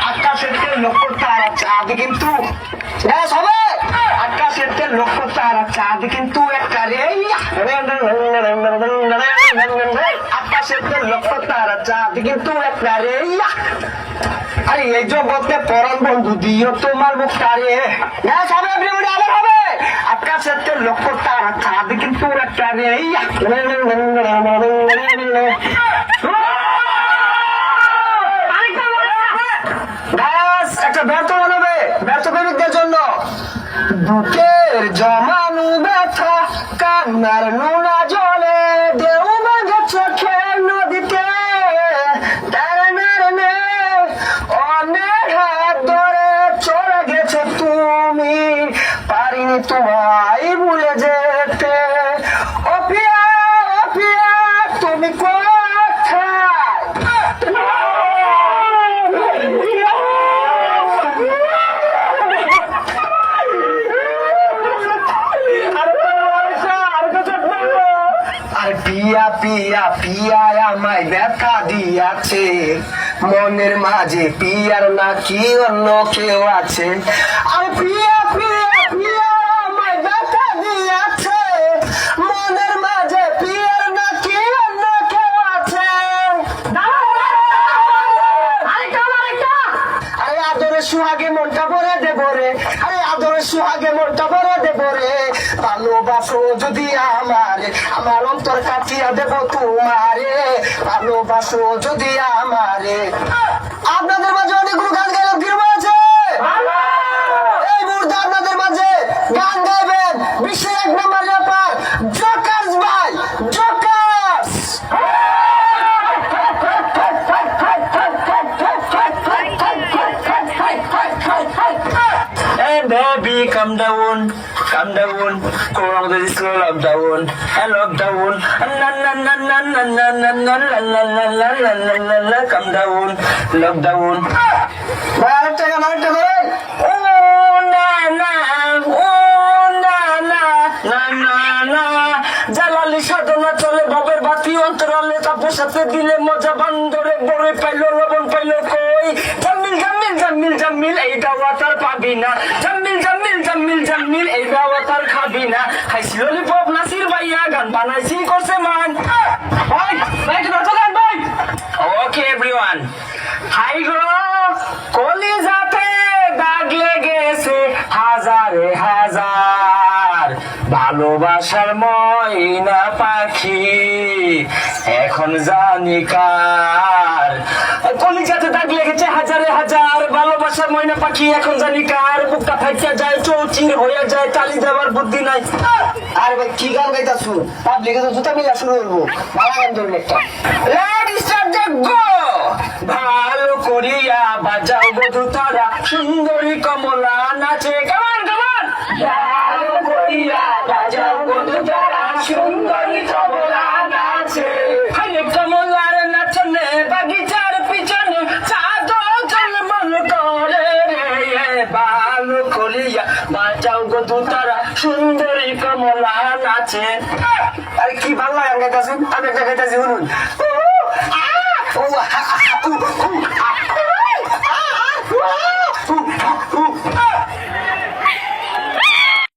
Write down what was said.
আকাশের লক্ষ্য তারা চাঁদ কিন্তু আকাশের লক্ষ্য তারা চাঁদ কিন্তু একটা রে আকাশের লক্ষ্য তারা চাঁদ কিন্তু একটা রে আরে এই জগতে পরম বন্ধু দিও তোমার মুখটা রে সবাই আবার হবে আকাশের লক্ষ্য তারা চাঁদ কিন্তু একটা রে একটা ব্যর্থ বানাবে ব্যর্থ প্রেমিকদের জন্য বুকের জমানু ব্যথা কান্নার নোনা জলে ঢেউ ভাঙে চোখের নদীতে অনেক হাত ধরে চলে গেছে তুমি পারিনি তোমায় ভুলে যেতে ও পিয়া তুমি পিয়া পিয়া পিয়া আমায় ব্যথা দিয়াছে মনের মাঝে পিয়ার নাকি অন্য কেউ আছে আর পিয়া পিয়া পিয়া আমায় ব্যথা দিয়াছে মনের মাঝে পিয়ার নাকি অন্য কেউ আছে আরে আদরে সুহাগে মনটা ভরে দেব রে আরে আদরে সুহাগে মনটা ভরে দেব রে ভালোবাসো যদি আমার অন্তর কাটিয়া দেব তোমারে ভালোবাসো যদি আমারে আপনাদের মাঝে অনেকগুলো গান গাইলাম কিরকম আছে এই মুহূর্তে আপনাদের মাঝে গান গাইবেন বিশ্বের 1 নম্বর র্যাপার জোকার্স ভাই jokers Hey baby, calm down. Come on, this is lockdown. Lockdown. Calm down. Lockdown. আরেকটা করেন জালালি সাধনা চলে বাবের বাতি অন্তরালে তাপের সাথে দিলে মজা বান্দরে বড়ে পাইলো লবণ পাইলো কই জামিল জামিল জামিল জামিল এই দাওয়া তার পাবি না জামিল জামিল জামিল জামিল এই দাওয়া তার খাবি না খাইছি ললিপপ নাসির ভাইয়া গান বানাইছি করছে মান ভাই ভাই গান ভাই ওকে এভরিওয়ান হাই গো কলিজাতে দাগ লেগেছে হাজারে হাজার ভালোবাসার ময়না পাখি এখন জানি কার কলিজাতে দাগ লেগেছে হাজারে হাজার ভালোবাসার ময়না পাখি এখন জানি কার বুকটা ফাইটা যায় চৌচির হয়ে যায় তালি দেওয়ার বুদ্ধি নাই আরে ভাই কি গান গাইতাছু পাবলিকে তো জুতা মিলা শুরু করবো ভালো গান ধরুন একটা লেডিস স্টার্ট গো ভালো করিয়া বাজাও বধু তারা সুন্দরী কমলা নাচে কামান কামান ভালো করিয়া বাজাও বধু তারা সুন্দরী কমলা নাচে হাইলে কমলার নাচনে বাগিচার পিছনে চাঁদও ঝলমল করে রে ভালো করিয়া বাজাও বধু তারা সুন্দরী কমলা নাচে আরে কি ভালো গান গাইতাছেন আমি একটা গাইতাছি শুনুন Wow!